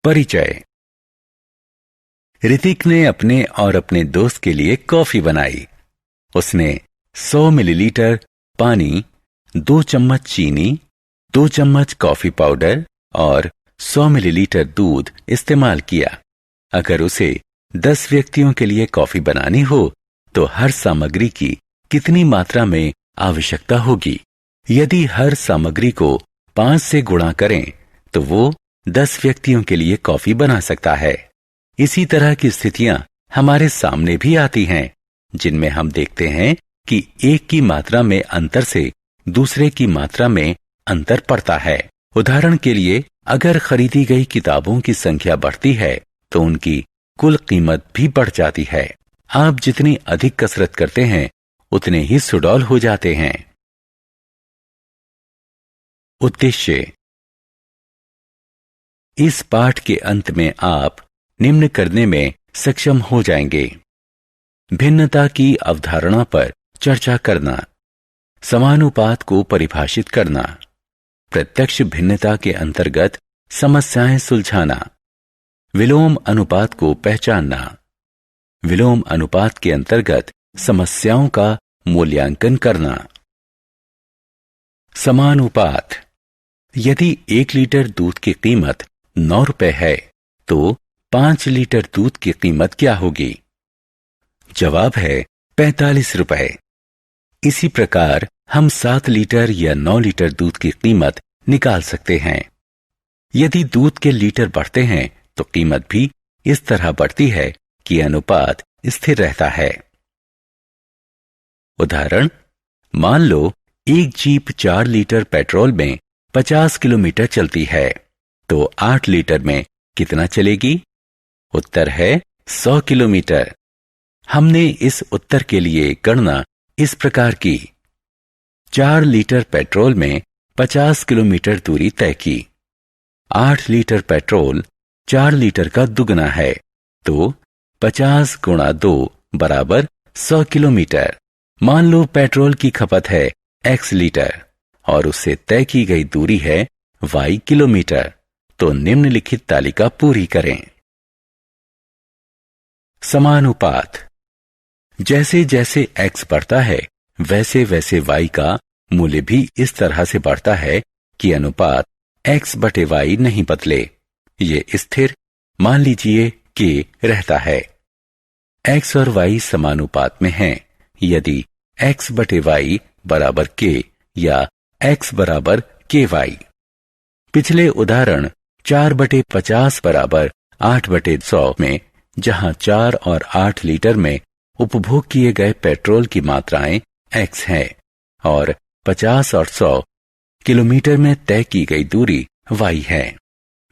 परिचय। ऋतिक ने अपने और अपने दोस्त के लिए कॉफी बनाई। उसने 100 मिलीलीटर पानी, 2 चम्मच चीनी, 2 चम्मच कॉफी पाउडर और 100 मिलीलीटर दूध इस्तेमाल किया। अगर उसे 10 व्यक्तियों के लिए कॉफी बनानी हो तो हर सामग्री की कितनी मात्रा में आवश्यकता होगी? यदि हर सामग्री को 5 से गुणा करें तो वो 10 व्यक्तियों के लिए कॉफी बना सकता है। इसी तरह की स्थितियां हमारे सामने भी आती हैं, जिनमें हम देखते हैं कि एक की मात्रा में अंतर से दूसरे की मात्रा में अंतर पड़ता है। उदाहरण के लिए, अगर खरीदी गई किताबों की संख्या बढ़ती है तो उनकी कुल कीमत भी बढ़ जाती है। आप जितनी अधिक कसरत करते हैं उतने ही सुडौल हो जाते हैं। उद्देश्य। इस पाठ के अंत में आप निम्न करने में सक्षम हो जाएंगे: भिन्नता की अवधारणा पर चर्चा करना, समानुपात को परिभाषित करना, प्रत्यक्ष भिन्नता के अंतर्गत समस्याएं सुलझाना, विलोम अनुपात को पहचानना, विलोम अनुपात के अंतर्गत समस्याओं का मूल्यांकन करना। समानुपात। यदि 1 लीटर दूध की कीमत 9 रुपए है तो 5 लीटर दूध की कीमत क्या होगी? जवाब है 45 रुपए। इसी प्रकार हम 7 लीटर या 9 लीटर दूध की कीमत निकाल सकते हैं। यदि दूध के लीटर बढ़ते हैं तो कीमत भी इस तरह बढ़ती है कि अनुपात स्थिर रहता है। उदाहरण, मान लो एक जीप 4 लीटर पेट्रोल में 50 किलोमीटर चलती है तो 8 लीटर में कितना चलेगी? उत्तर है 100 किलोमीटर। हमने इस उत्तर के लिए गणना इस प्रकार की: 4 लीटर पेट्रोल में 50 किलोमीटर दूरी तय की। 8 लीटर पेट्रोल 4 लीटर का दुगना है तो 50 गुणा 2 बराबर 100 किलोमीटर। मान लो पेट्रोल की खपत है x लीटर और उससे तय की गई दूरी है y किलोमीटर, तो निम्नलिखित तालिका पूरी करें। समानुपात। जैसे जैसे x बढ़ता है वैसे वैसे y का मूल्य भी इस तरह से बढ़ता है कि अनुपात x बटे y नहीं बदले, ये स्थिर, मान लीजिए k रहता है। x और y समानुपात में हैं यदि x बटे y बराबर k या x बराबर ky। पिछले उदाहरण 4 बटे 50 बराबर 8 बटे 100 में, जहां 4 और 8 लीटर में उपभोग किए गए पेट्रोल की मात्राएं x हैं और 50 और 100 किलोमीटर में तय की गई दूरी y है।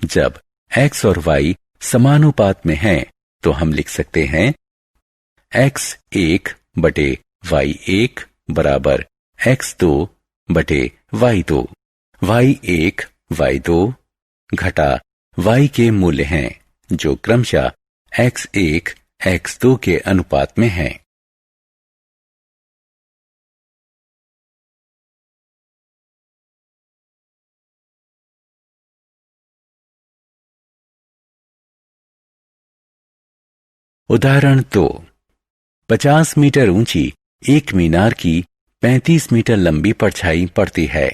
जब x और y समानुपात में हैं तो हम लिख सकते हैं x1 बटे y1 बराबर x2 बटे y2। y1 y2 घटा y के मूल्य हैं जो क्रमशः x1 x2 के अनुपात में हैं। उदाहरण 2, 50 मीटर ऊंची एक मीनार की 35 मीटर लंबी परछाई पड़ती है,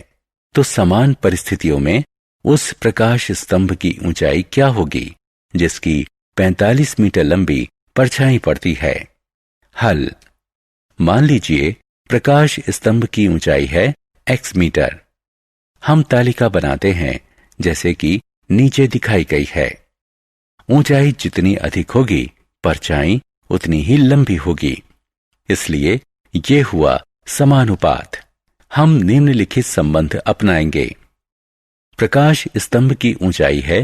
तो समान परिस्थितियों में उस प्रकाश स्तंभ की ऊंचाई क्या होगी जिसकी 45 मीटर लंबी परछाई पड़ती है? हल। मान लीजिए प्रकाश स्तंभ की ऊंचाई है x मीटर। हम तालिका बनाते हैं जैसे कि नीचे दिखाई गई है। ऊंचाई जितनी अधिक होगी परछाई उतनी ही लंबी होगी, इसलिए ये हुआ समानुपात। हम निम्नलिखित संबंध अपनाएंगे। प्रकाश स्तंभ की ऊंचाई है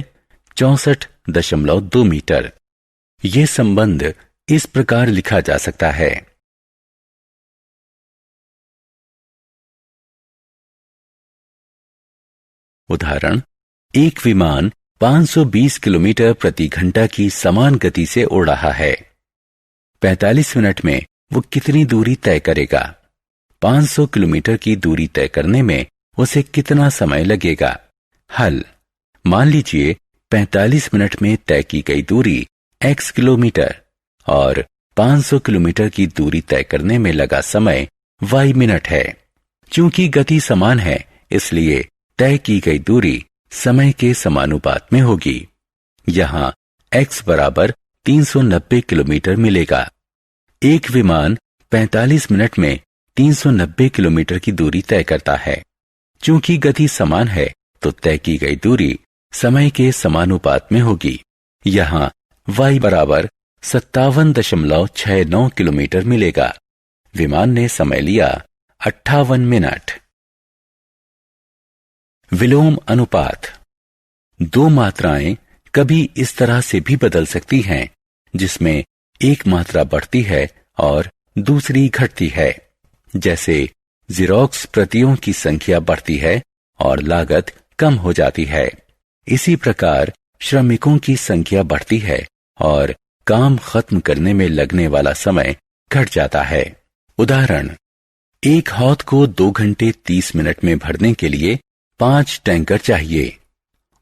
64.2 मीटर। यह संबंध इस प्रकार लिखा जा सकता है: उदाहरण, एक विमान 520 किलोमीटर प्रति घंटा की समान गति से उड़ रहा है। 45 मिनट में वो कितनी दूरी तय करेगा? 500 किलोमीटर की दूरी तय करने में उसे कितना समय लगेगा? हल। मान लीजिए 45 मिनट में तय की गई दूरी x किलोमीटर और 500 किलोमीटर की दूरी तय करने में लगा समय y मिनट है। चूंकि गति समान है, इसलिए तय की गई दूरी समय के समानुपात में होगी। यहां x बराबर 390 किलोमीटर मिलेगा। एक विमान 45 मिनट में 390 किलोमीटर की दूरी तय करता है। चूंकि गति समान है, तो तय की गई दूरी समय के समानुपात में होगी। यहां y बराबर 57.69 किलोमीटर मिलेगा। विमान ने समय लिया 58 मिनट। विलोम अनुपात। दो मात्राएं कभी इस तरह से भी बदल सकती हैं, जिसमें एक मात्रा बढ़ती है और दूसरी घटती है। जैसे ज़ेरॉक्स प्रतियों की संख्या बढ़ती है और लागत कम हो जाती है। इसी प्रकार श्रमिकों की संख्या बढ़ती है और काम खत्म करने में लगने वाला समय घट जाता है। उदाहरण, एक हौद को 2 घंटे 30 मिनट में भरने के लिए 5 टैंकर चाहिए।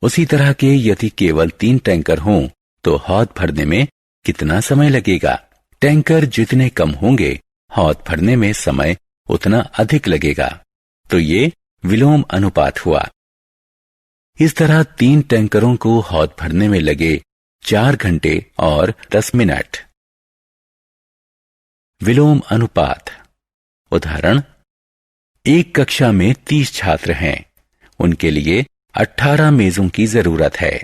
उसी तरह के यदि केवल 3 टैंकर हों, तो हौद भरने में कितना समय लगेगा? टैंकर जितने कम होंगे, हौद भरने में समय उतना अधिक लगेगा। तो ये विलोम अनुपात हुआ। इस तरह 3 टैंकरों को हौद भरने में लगे 4 घंटे और 10 मिनट। विलोम अनुपात। उदाहरण, एक कक्षा में 30 छात्र हैं। उनके लिए 18 मेजों की जरूरत है।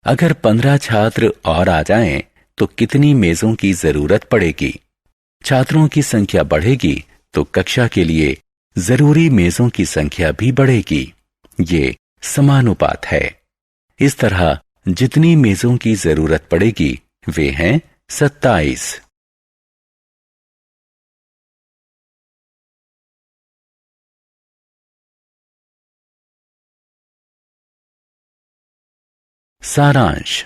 अगर 15 छात्र और आ जाएं, तो कितनी मेजों की जरूरत पड़ेगी? छात्रों की संख्या बढ़ेगी तो कक्षा के लिए जरूरी मेजों की संख्या भी बढ़ेगी। ये समानुपात है। इस तरह जितनी मेजों की जरूरत पड़ेगी, वे हैं 27। सारांश।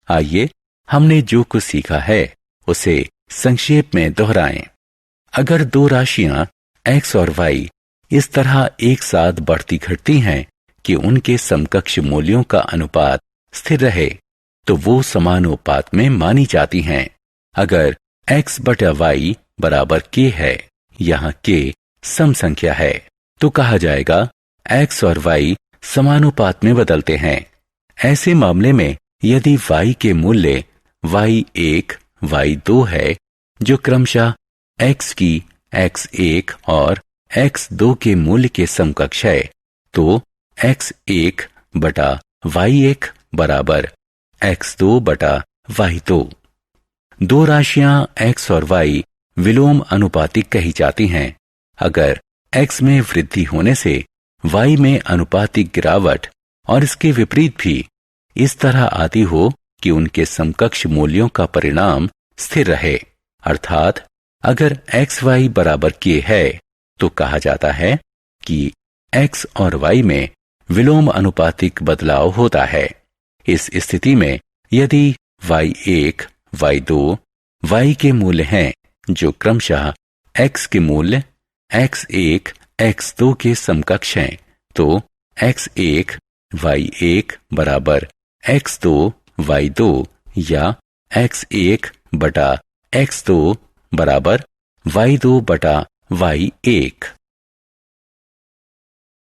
आइए हमने जो कुछ सीखा है उसे संक्षेप में दोहराएं। अगर दो राशियां x और y इस तरह एक साथ बढ़ती घटती हैं कि उनके समकक्ष मूल्यों का अनुपात स्थिर रहे, तो वो समानुपात में मानी जाती हैं। अगर x बटा y बराबर k है, यहाँ k सम संख्या है, तो कहा जाएगा x और y समानुपात में बदलते हैं। ऐसे मामले में यदि y के मूल्य y1, y2 है, जो क्रमशः x की x1 और x2 के मूल्य के समकक्ष है, तो x1 बटा y1 बराबर x2 बटा y2। दो राशियां x और y विलोम अनुपातिक कही जाती हैं अगर x में वृद्धि होने से y में अनुपातिक गिरावट और इसके विपरीत भी इस तरह आती हो कि उनके समकक्ष मूल्यों का परिणाम स्थिर रहे। अर्थात अगर xy बराबर k है, तो कहा जाता है कि x और y में विलोम अनुपातिक बदलाव होता है। इस स्थिति में यदि y1, y2, y के मूल्य हैं जो क्रमशः x के मूल्य x1, x2 के समकक्ष हैं, तो x1, y1 बराबर x2, y2 या x1 बटा x2 बराबर y2 बटा y1।